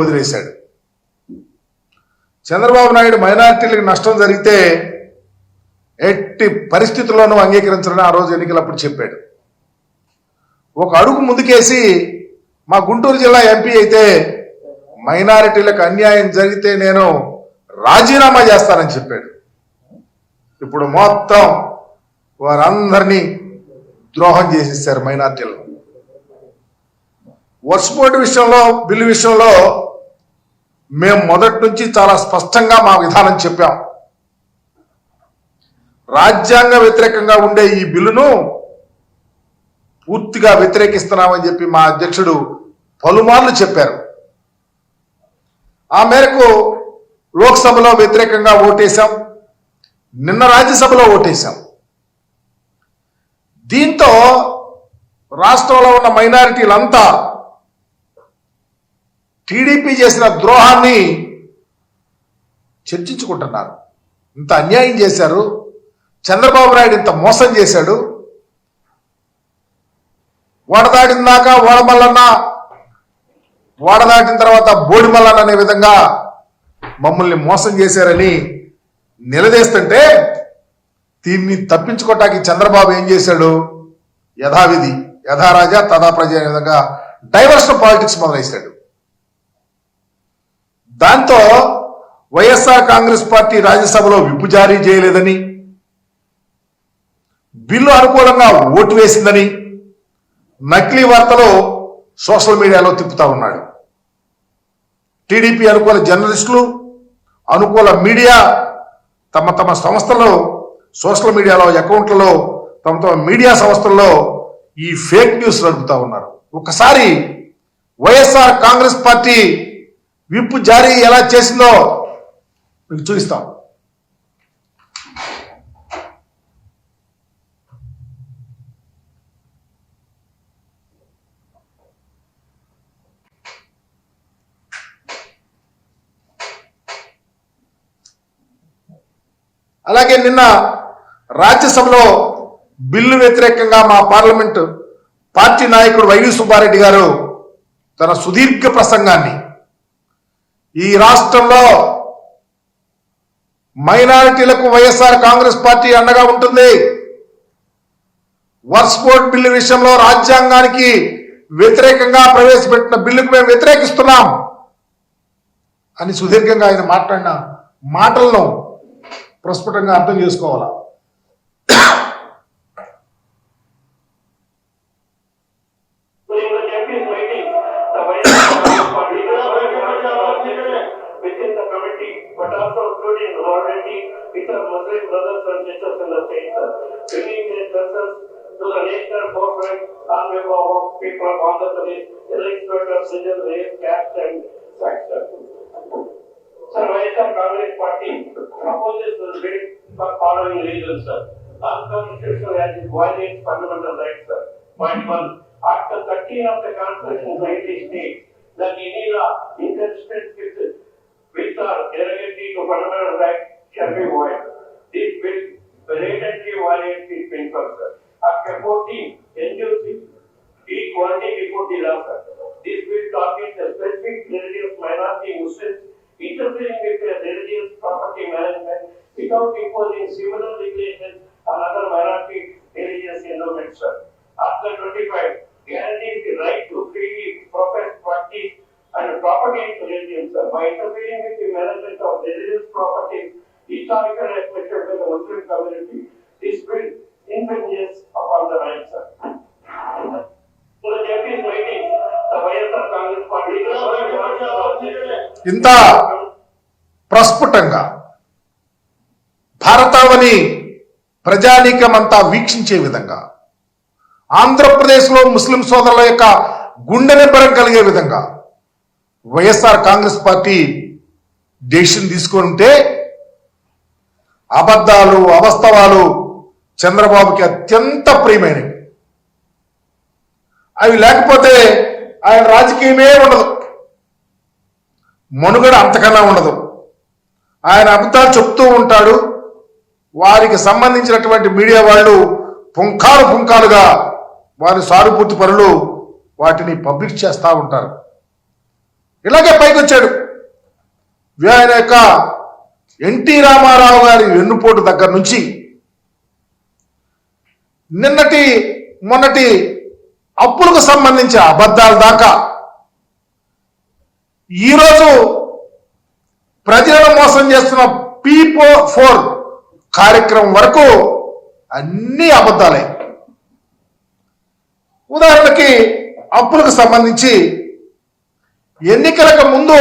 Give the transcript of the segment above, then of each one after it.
వదిలేశాడు. చంద్రబాబు నాయుడు మైనారిటీలకు నష్టం జరిగితే ఎట్టి పరిస్థితుల్లోనూ అంగీకరించాలని ఆ రోజు ఎన్నికలప్పుడు చెప్పాడు. ఒక అడుగు ముందుకేసి మా గుంటూరు జిల్లా ఎంపీ అయితే మైనారిటీలకు అన్యాయం జరిగితే నేను రాజీనామా చేస్తానని చెప్పాడు. ఇప్పుడు మొత్తం వారందరినీ ద్రోహం చేసేసారు మైనారిటీలు. వర్షపోటు విషయంలో బిల్లు విషయంలో మేము మొదటి నుంచి చాలా స్పష్టంగా మా విధానం చెప్పాం. రాజ్యాంగ వ్యతిరేకంగా ఉండే ఈ బిల్లును పూర్తిగా వ్యతిరేకిస్తున్నామని చెప్పి మా అధ్యక్షుడు పలుమార్లు చెప్పారు. ఆ మేరకు లోక్సభలో వ్యతిరేకంగా ఓటేశాం, నిన్న రాజ్యసభలో ఓటేశాం. దీంతో రాష్ట్రంలో ఉన్న మైనారిటీలంతా టీడీపీ చేసిన ద్రోహాన్ని చర్చించుకుంటున్నారు. ఇంత అన్యాయం చేశారు, చంద్రబాబు నాయుడు ఇంత మోసం చేశాడు, వడదాటిన దాకా ఓడమల్లన్న, ఓడదాటిన తర్వాత బోడిమల్లన్న అనే విధంగా మమ్మల్ని మోసం చేశారని నిలదీస్తుంటే దీన్ని తప్పించుకోవటానికి చంద్రబాబు ఏం చేశాడు? యథావిధి యథారాజా తథా ప్రజ అనే విధంగా డైవర్షన్ పాలిటిక్స్ మొదలైశాడు. దాంతో వైఎస్ఆర్ కాంగ్రెస్ పార్టీ రాజ్యసభలో విప్పు జారీ చేయలేదని, బిల్లు అనుకూలంగా ఓటు వేసిందని నకిలీ వార్తలు సోషల్ మీడియాలో తిప్పుతా ఉన్నాడు. టీడీపీ అనుకూల జర్నలిస్టులు, అనుకూల మీడియా తమ తమ సంస్థల్లో సోషల్ మీడియాలో అకౌంట్లలో తమ తమ మీడియా సంస్థల్లో ఈ ఫేక్ న్యూస్ నడుపుతా ఉన్నారు. ఒకసారి వైఎస్ఆర్ కాంగ్రెస్ పార్టీ విప్పు జారీ ఎలా చేసిందో మీకు చూపిస్తాం. అలాగే నిన్న రాజ్యసభలో బిల్లు వ్యతిరేకంగా మా పార్లమెంటు పార్టీ నాయకుడు వైవి సుబ్బారెడ్డి గారు తన సుదీర్ఘ ప్రసంగాన్ని ఈ రాష్ట్రంలో మైనారిటీలకు వైఎస్ఆర్ కాంగ్రెస్ పార్టీ అండగా ఉంటుంది, వర్క్స్ బోర్డ్ బిల్లు విషయంలో రాజ్యాంగానికి వ్యతిరేకంగా ప్రవేశపెట్టిన బిల్లుకు మేము వ్యతిరేకిస్తున్నాం అని సుదీర్ఘంగా ఆయన మాట్లాడిన మాటలను ప్రస్ఫుటంగా అర్థం చేసుకోవాలా. Sir, YSR Congress party proposes the bill for following reasons, sir. Unconstitutional as it violates fundamental rights, sir. Point 1. Article 13 of the Constitution clearly states that any law inconsistent with or derogatory to fundamental rights shall be void. This bill blatantly violates these principles, sir. Article 14 NUC equality before the law, sir. This bill targets a specific religious minority Muslims interfering with their religious property management without imposing similar regulations on other minority religious endowments. Article 25 guarantees the right to freely profess, practice and propagate religion by interfering with the management of religious properties historically respected by the Muslim community. This bill infringes upon the rights. ఇంత ప్రస్ఫుటంగా భారతావని ప్రజానీకమంతా వీక్షించే విధంగా, ఆంధ్రప్రదేశ్లో ముస్లిం సోదరుల యొక్క గుండె నిబ్బరం కలిగే విధంగా వైఎస్ఆర్ కాంగ్రెస్ పార్టీ డెసిషన్ తీసుకుంటే అబద్ధాలు అవాస్తవాలు చంద్రబాబుకి అత్యంత ప్రియమైనవి. అవి లేకపోతే ఆయన రాజకీయమే ఉండదు, మనుగడ అంతకన్నా ఉండదు. ఆయన అబద్ధాలు చెప్తూ ఉంటాడు, వారికి సంబంధించినటువంటి మీడియా వాళ్ళు పుంఖాలుగా వారి సానుభూతి పరులు వాటిని పబ్లిష్ చేస్తూ ఉంటారు. ఇలాగే పైకి వచ్చాడు. ఆయన యొక్క ఎన్టీ రామారావు గారి వెన్నుపోటు దగ్గర నుంచి నిన్నటి మొన్నటి అప్పులకు సంబంధించిన అబద్ధాల దాకా ఈరోజు ప్రజలను మోసం చేస్తున్న P4 కార్యక్రమం వరకు అన్ని అబద్ధాలే. ఉదాహరణకి అప్పులకు సంబంధించి ఎన్నికలకు ముందు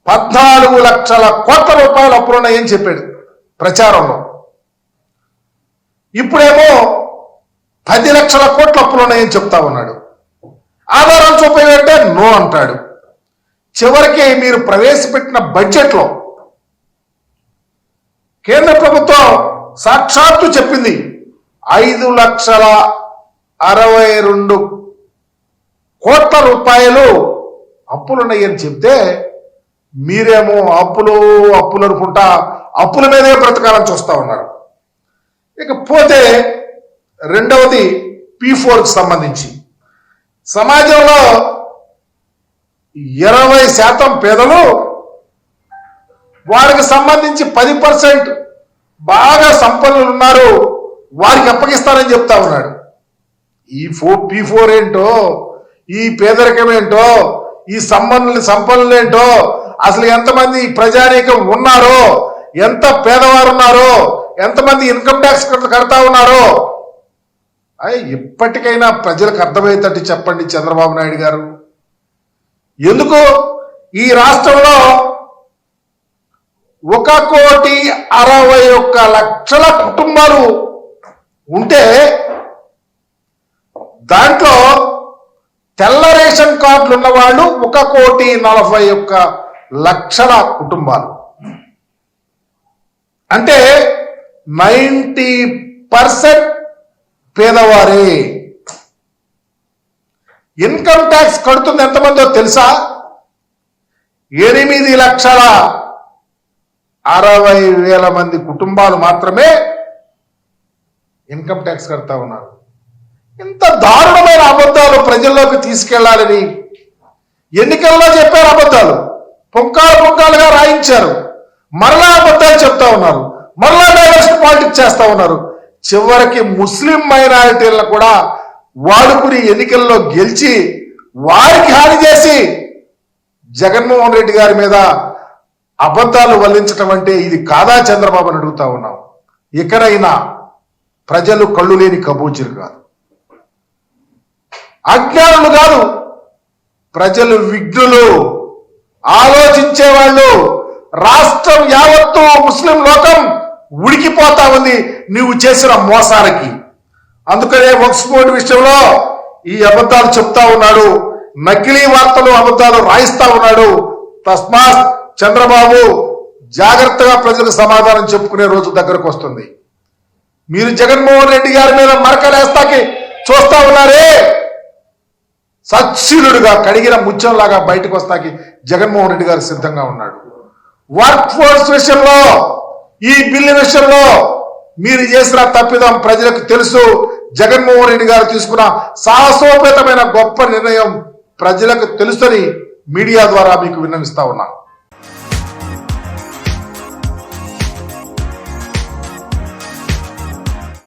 14 లక్షల కోట్ల రూపాయలు అప్పులున్నాయని చెప్పాడు ప్రచారంలో. ఇప్పుడేమో 10 లక్షల కోట్ల అప్పులున్నాయని చెప్తా ఉన్నాడు. ఆధారాలు చూపేవంటే నో అంటాడు. చివరికి మీరు ప్రవేశపెట్టిన బడ్జెట్లో కేంద్ర ప్రభుత్వం సాక్షాత్తు చెప్పింది 5,62 కోట్ల రూపాయలు అప్పులున్నాయని చెప్తే మీరేమో అప్పులు అనుకుంటా అప్పుల మీదే బ్రతకాలని చూస్తా ఉన్నారు. ఇకపోతే రెండవది P4కి సంబంధించి సమాజంలో 20% పేదలు, వారికి సంబంధించి 10% బాగా సంపన్నులు ఉన్నారు, వారికి అప్పగిస్తారని చెప్తా ఉన్నాడు. ఈ P4 ఏంటో, ఈ పేదరికం ఏంటో, ఈ సంపన్నులు ఏంటో, అసలు ఎంతమంది ప్రజానీకం ఉన్నారో, ఎంత పేదవారు ఉన్నారో, ఎంతమంది ఇన్కమ్ ట్యాక్స్ కడతా ఉన్నారో ఇప్పటికైనా ప్రజలకు అర్థమయ్యేటట్టు చెప్పండి చంద్రబాబు నాయుడు గారు. ఎందుకు ఈ రాష్ట్రంలో 1,61,00,000 కుటుంబాలు ఉంటే దాంట్లో తెల్ల రేషన్ కార్డులు ఉన్న వాళ్ళు 1,41,00,000 కుటుంబాలు. అంటే 90% పేదవారే. ఇన్కమ్ ట్యాక్స్ కడుతుంది ఎంతమందో తెలుసా? 8,60,000 మంది కుటుంబాలు మాత్రమే ఇన్కమ్ ట్యాక్స్ కడతా ఉన్నారు. ఇంత దారుణమైన అబద్ధాలు ప్రజల్లోకి తీసుకెళ్లాలని ఎన్నికల్లో చెప్పారు. అబద్ధాలు పుంకాలుగా రాయించారు. మరలా అబద్ధాలు చెప్తా ఉన్నారు. మరలా డైవర్షన్ పాలిటిక్స్ చేస్తా ఉన్నారు. చివరికి ముస్లిం మైనారిటీలను కూడా వాడుకుని ఎన్నికల్లో గెలిచి వారికి హాని చేసి జగన్మోహన్ రెడ్డి గారి మీద అబద్ధాలు వల్లించటం అంటే ఇది కాదా చంద్రబాబు అని అడుగుతా ఉన్నాం. ఇకనైనా ప్రజలు కళ్ళు లేని కబూచీలు కాదు, అజ్ఞానులు కాదు, ప్రజలు విఘ్నులు, ఆలోచించేవాళ్ళు. రాష్ట్రం యావత్తు ముస్లిం లోకం ఉడికిపోతా ఉంది నువ్వు చేసిన మోసాలకి. అందుకనే వక్ఫ్ బోర్డు విషయంలో ఈ అబద్ధాలు చెప్తా ఉన్నాడు, నకిలీ వార్తలు అబద్ధాలు రాయిస్తా ఉన్నాడు. తస్మాత్ చంద్రబాబు జాగ్రత్తగా ప్రజలకు సమాధానం చెప్పుకునే రోజు దగ్గరకు వస్తుంది. మీరు జగన్మోహన్ రెడ్డి గారి మీద మరకలేస్తాకి చూస్తా ఉన్నారే, సచ్చీలుడుగా కడిగిన ముత్యంలాగా బయటకు వస్తాకి జగన్మోహన్ రెడ్డి గారు సిద్ధంగా ఉన్నాడు. వర్క్ ఫోర్స్ విషయంలో, ఈ బిల్లు విషయంలో మీరు చేసిన తప్పిదం ప్రజలకు తెలుసు. జగన్మోహన్ రెడ్డి గారు తీసుకున్న సాహసోపేతమైన గొప్ప నిర్ణయం ప్రజలకు తెలుసని మీడియా ద్వారా మీకు విన్నవిస్తా ఉన్నాను.